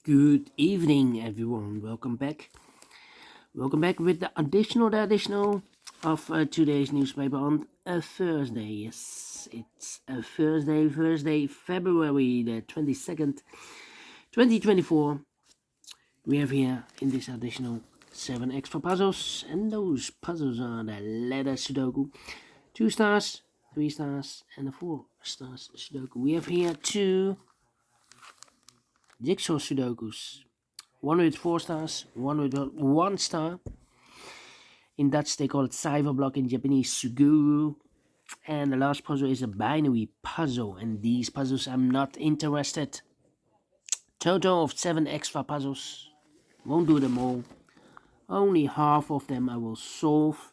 Good evening, everyone. Welcome back. Welcome back with the additional of today's newspaper on a Thursday. Yes, it's a Thursday, February the 22nd, 2024. We have here in this additional 7 extra puzzles, and those puzzles are the letter Sudoku, 2 stars, 3 stars, and the 4 stars Sudoku. We have here 2 jigsaw Sudokus. One with 4 stars, one with 1 star. In Dutch, they call it cyberblock. In Japanese, suguru. And the last puzzle is a binary puzzle. And these puzzles, I'm not interested. Total of 7 extra puzzles. Won't do them all. Only half of them I will solve.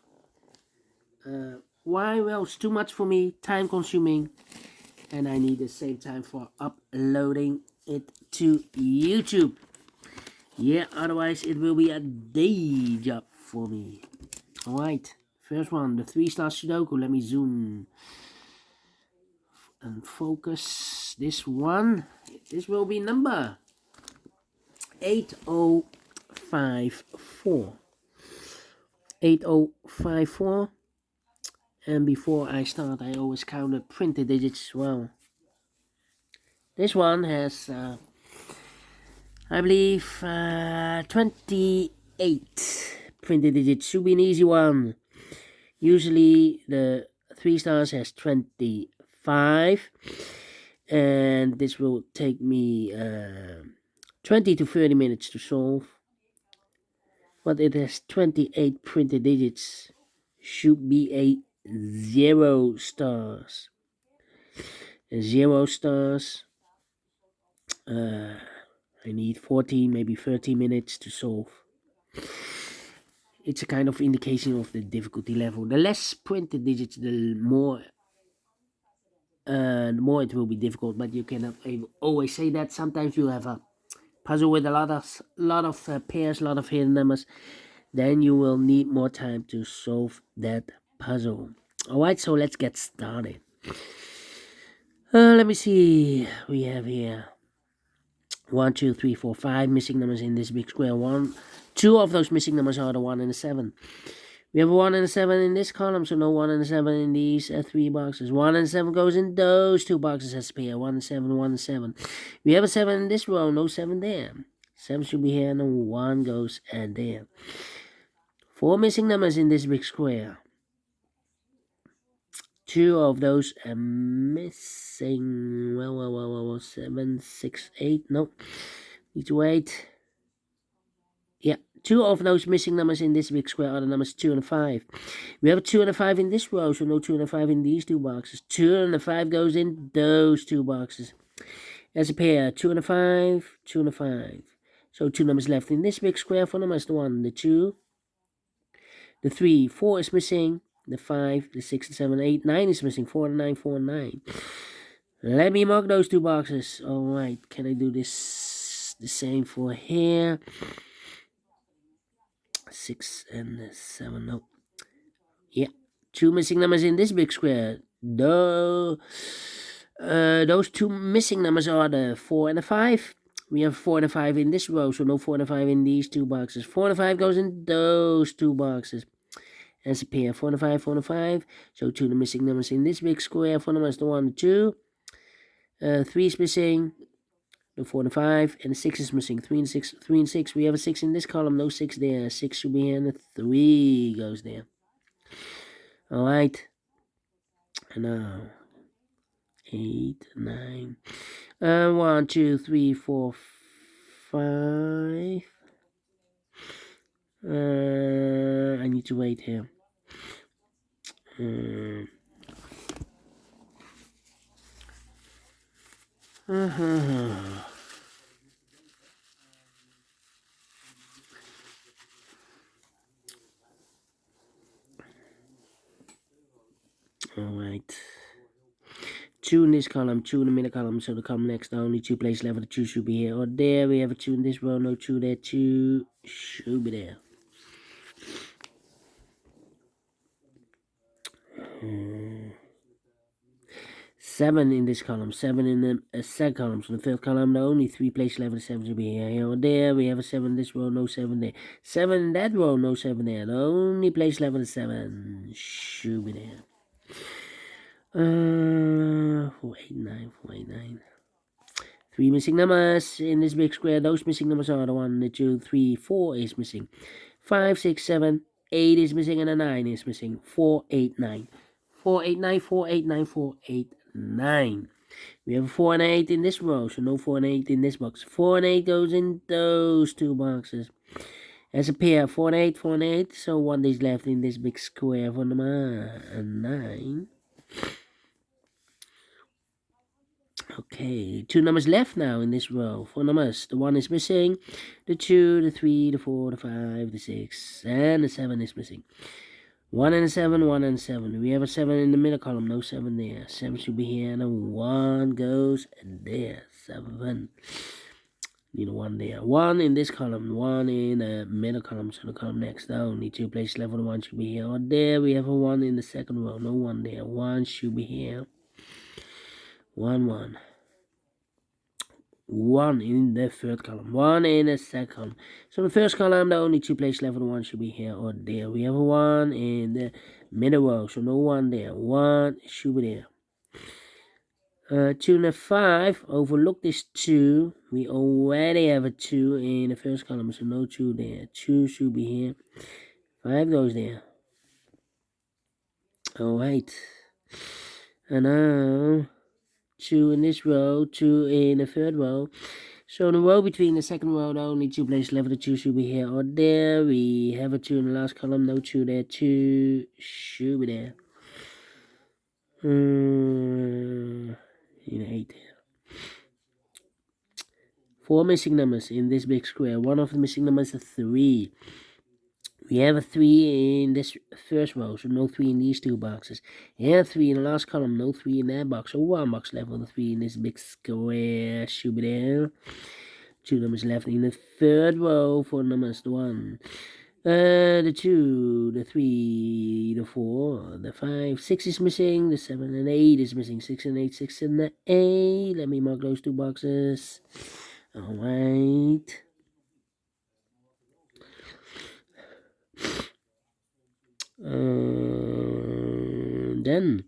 Why? Well, it's too much for me. Time consuming. And I need the same time for uploading it to YouTube. Yeah, otherwise it will be a day job for me. Alright, first one, the 3 star Sudoku. Let me zoom and focus this one. This will be number 8054. 8054. And before I start, I always count the printed digits as well. This one has, I believe, 28 printed digits. Should be an easy one. Usually the 3 stars has 25, and this will take me 20 to 30 minutes to solve. But it has 28 printed digits. Should be a 0 stars. 0 stars. I need 14, maybe 30 minutes to solve. It's a kind of indication of the difficulty level. The less printed digits, the more it will be difficult. But you cannot always say that. Sometimes you have a puzzle with a lot of pairs, a lot of hidden numbers. Then you will need more time to solve that puzzle. Alright, so let's get started. Let me see. We have here 1, 2, 3, 4, 5 missing numbers in this big square. 2 of those missing numbers are the 1 and the 7. We have a 1 and a 7 in this column, so no 1 and a 7 in these 3 boxes. 1 and 7 goes in those 2 boxes as a pair. 1 and 7, 1 and 7. We have a 7 in this row, no 7 there. 7 should be here, no 1 goes there. 4 missing numbers in this big square. 2 of those are missing. Well, 7, 6, 8. No, need to wait. Yeah, 2 of those missing numbers in this big square are the numbers 2 and 5. We have a 2 and a 5 in this row, so no 2 and a 5 in these 2 boxes. 2 and a 5 goes in those 2 boxes. As a pair, 2 and a 5, 2 and a 5. So 2 numbers left in this big square. 4 numbers, the 1, the 2, the 3, 4 is missing. The 5, the 6, the 7, 8, 9 is missing. 4 and 9, 4 and 9. Let me mark those 2 boxes. Alright, can I do this the same for here? 6 and 7, no. Yeah, 2 missing numbers in this big square. Those 2 missing numbers are the 4 and the 5. We have 4 and a 5 in this row, so no 4 and a 5 in these 2 boxes. 4 and a 5 goes in those 2 boxes. As a pair, 4 and a 5, 4 and a 5. So 2 of the missing numbers in this big square. 4 numbers, the 1, the 2. 3 is missing. The 4 and 5, and the 6 is missing. 3 and 6, 3 and 6. We have a 6 in this column, no 6 there. 6 should be here, and the 3 goes there. Alright. And now 8, 9. 1, 2, 3, 4, 5. I need to wait here. Alright. 2 in this column, 2 in the middle column, so the column next, the only 2 places left, the 2 should be here or there. We have a 2 in this row, no 2 there, 2 should be there. 7 in this column, 7 in the second column. So the third column, the only 3 place left, the 7 should be here or there. We have a 7 in this row, no 7 there. 7 in that row, no 7 there. The only place left, the 7 should be there. 489, 489. 3 missing numbers in this big square. Those missing numbers are the 1, the 2, 3, 4 is missing. 5, 6, 7, 8 is missing, and a 9 is missing. 489. 489, 489, 489. We have a 4 and 8 in this row, so no 4 and 8 in this box. 4 and 8 goes in those two boxes. As a pair, 4 and 8, 4 and 8. So 1 is left in this big square for number 9. Okay, 2 numbers left now in this row. 4 numbers. The 1 is missing. The 2, the 3, the 4, the 5, the 6, and the 7 is missing. 1 and a 7, 1 and a 7. We have a 7 in the middle column, no 7 there. 7 should be here, and a 1 goes there. 7. Need a 1 there. 1 in this column, 1 in the middle column, so the column next down. Only 2 places left, 1 should be here or there. We have a 1 in the second row, no 1 there. 1 should be here. 1, 1. 1 in the third column, 1 in the second column. So the first column, the only 2 places left, 1 should be here or there. We have a 1 in the middle row, so no 1 there. 1 should be there. 2 and a 5, overlook this 2. We already have a 2 in the first column, so no 2 there. 2 should be here. 5 goes there. Alright. And now 2 in this row, 2 in the third row. So in the row between the second row, the only 2 places left, the 2 should be here or there. We have a 2 in the last column, no 2 there. 2 should be there. 8 there. 4 missing numbers in this big square. One of the missing numbers is 3. We have a 3 in this first row, so no 3 in these 2 boxes. And 3 in the last column, no 3 in that box. So 1 box left on the 3 in this big square. Should be there. 2 numbers left in the third row. 4 numbers, the 1. The 2, the 3, the 4, the 5, 6 is missing. The 7 and 8 is missing. 6 and 8, 6 and the 8. Let me mark those 2 boxes. Alright. Then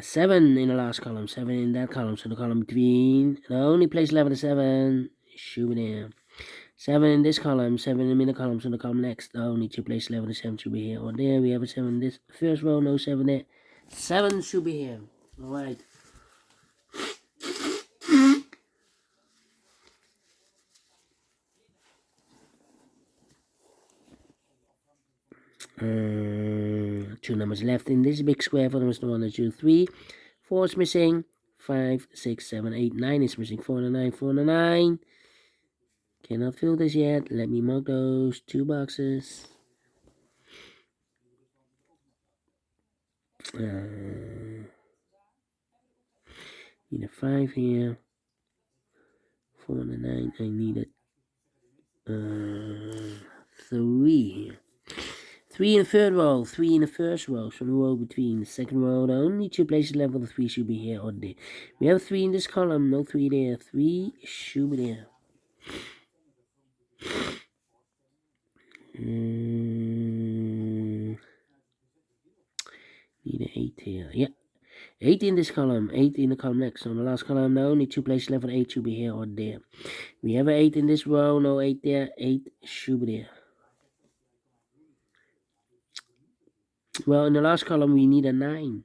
7 in the last column, 7 in that column, so the column between, the only place left is 7 should be there. 7 in this column, 7 in the middle column, so the column next, the only 2 places left is 7 should be here or there. We have a 7 in this first row, no 7 there. 7 should be here. Alright. Two numbers left in this big square. For numbers 1, 2, 3. 4 is missing. 5, 6, 7, 8, 9 is missing. 4 and a 9, 4 and a 9. Cannot fill this yet. Let me mark those 2 boxes. Need a 5 here. 4 and a 9. I need a 3 here. 3 in the third row, 3 in the first row, so the row between the second row, the only 2 places left of the 3 should be here or there. We have 3 in this column, no 3 there. 3 should be there. Need an 8 here. Yeah. 8 in this column, 8 in the column next. On the last column, the only 2 places left of 8 should be here or there. We have an 8 in this row, no 8 there. 8 should be there. Well, in the last column, we need a 9.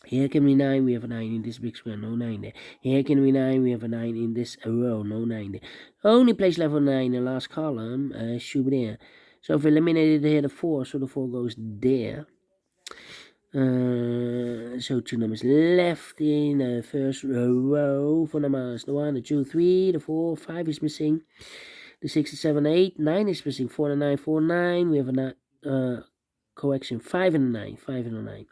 Here can be 9, we have a 9 in this big square, no 9 there. Here can be 9, we have a 9 in this row, no 9 there. Only place left for 9 in the last column should be there. So if we eliminated here the 4, so the 4 goes there. So 2 numbers left in the first row for numbers. The 1, the 2, 3, the 4, 5 is missing. The 6, the 7, 8, 9 is missing. 4 and 9, 4, 9. We have a correction, 5 and 9, 5 and 9.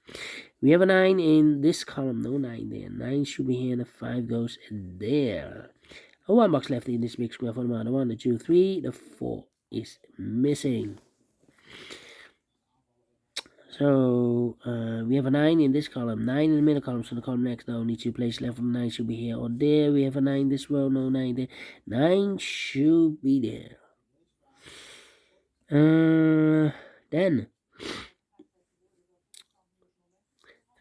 We have a 9 in this column, no 9 there. 9 should be here, and the 5 goes there. A 1 box left in this big square for the 1, the 2, 3, the 4 is missing. So we have a 9 in this column, 9 in the middle column, so the column next, no need to place left, 9 should be here or there. We have a 9 this row, no 9 there. 9 should be there. Then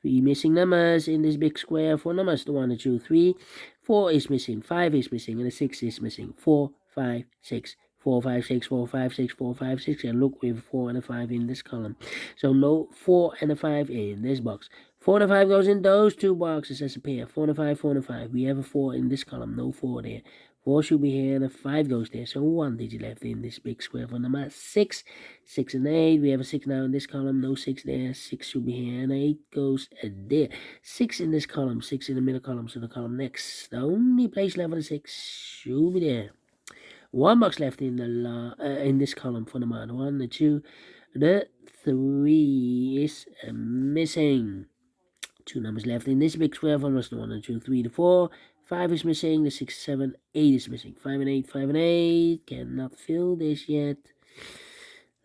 3 missing numbers in this big square. 4 numbers, the 1, the 2, 3. 4 is missing, 5 is missing, and the 6 is missing. 4, 5, 6. 4, 5, 6, 4, 5, 6, 4, 5, 6, and look, we have 4 and a 5 in this column. So no 4 and a 5 in this box. 4 and a 5 goes in those two boxes as a pair. 4 and a 5, 4 and a 5. We have a 4 in this column, no 4 there. 4 should be here, and a 5 goes there. So 1 digit left in this big square for number 6. 6 and 8. We have a 6 now in this column, no 6 there. 6 should be here, and 8 goes there. 6 in this column, 6 in the middle column, so the column next. The only place left for the 6 should be there. 1 box left in the in this column for number 1, the 2, the 3 is missing. 2 numbers left in this big square for number 1, the 2, 3, the 4. 5 is missing, the 6, 7, 8 is missing. 5 and 8, 5 and 8. Cannot fill this yet.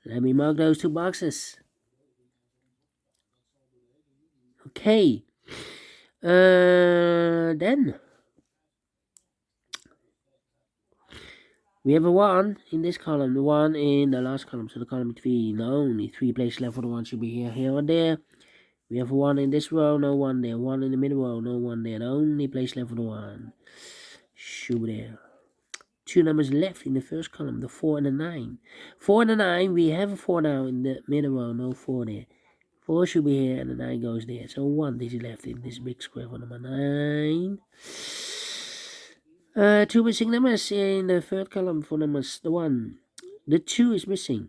Let me mark those 2 boxes. Okay. Then we have a 1 in this column, the 1 in the last column, so the column between. The only 3 places left for the 1 should be here, here, or there. We have a 1 in this row, no 1 there. 1 in the middle row, no 1 there. The only place left for the 1 should be there. 2 numbers left in the first column, the 4 and the 9. 4 and the 9, we have a 4 now in the middle row, no 4 there. 4 should be here, and the 9 goes there. So 1 digit left in this big square for number 9. 2 missing numbers in the third column for numbers, the 1. The 2 is missing.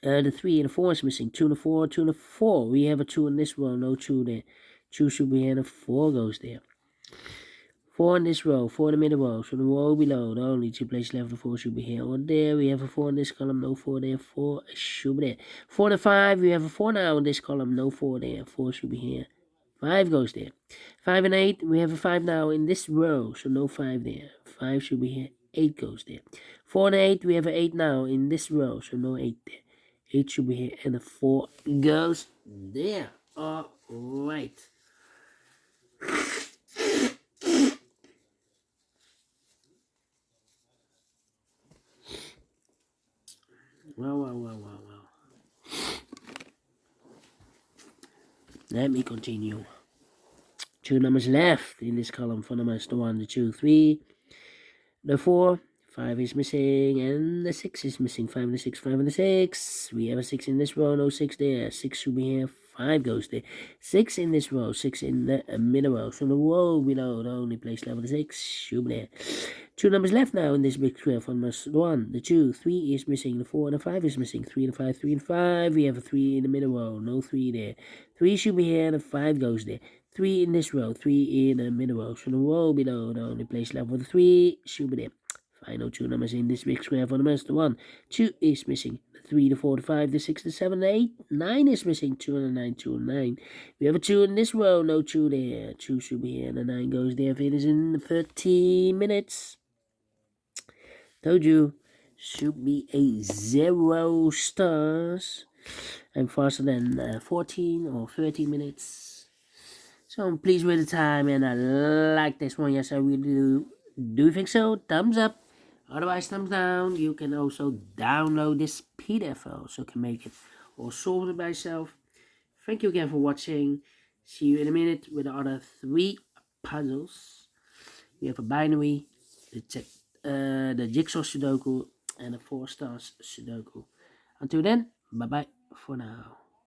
The 3 and the 4 is missing. 2 and the 4, 2 and the 4. We have a 2 in this row, no 2 there. 2 should be here, and the 4 goes there. 4 in this row, 4 in the middle row, so the row below, the only 2 places left, the 4 should be here or there. We have a 4 in this column, no 4 there, 4 should be there. 4 and 5, we have a 4 now in this column, no 4 there, 4 should be here. 5 goes there. 5 and 8, we have a 5 now in this row, so no 5 there. 5 should be here, 8 goes there. 4 and 8, we have an 8 now in this row, so no 8 there. 8 should be here, and the 4 goes there. All right. Well. Let me continue. 2 numbers left in this column for numbers, the 1, the 2, 3, the 4. 5 is missing, and the 6 is missing. 5 and the 6, 5 and the 6. We have a 6 in this row, no 6 there. 6 should be here, 5 goes there. 6 in this row, 6 in the middle row. So the row below, the only place left for the 6 should be there. 2 numbers left now in this big square for numbers, the 1, the 2, 3 is missing. The 4 and the 5 is missing. 3 and 5, 3 and 5. We have a 3 in the middle row, no 3 there. 3 should be here, and the 5 goes there. 3 in this row, 3 in the middle row. So the row below, the only place left for the 3 should be there. Final 2 numbers in this big square for the numbers, the 1, 2 is missing. The 3, the 4, the 5, the 6, the 7, the 8, 9 is missing. 2 and the 9, 2 and 9. We have a 2 in this row, no 2 there. 2 should be here, and the 9 goes there. Finish in 30 minutes. Told you, should be a 0 stars. I'm faster than 14 or 13 minutes. So I'm pleased with the time, and I like this one. Yes, I really do. Do you think so? Thumbs up. Otherwise, thumbs down. You can also download this PDF file, so you can make it or solve it by yourself. Thank you again for watching. See you in a minute with the other 3 puzzles. We have a binary, the Jigsaw Sudoku, and a 4 Stars Sudoku. Until then, bye-bye for now.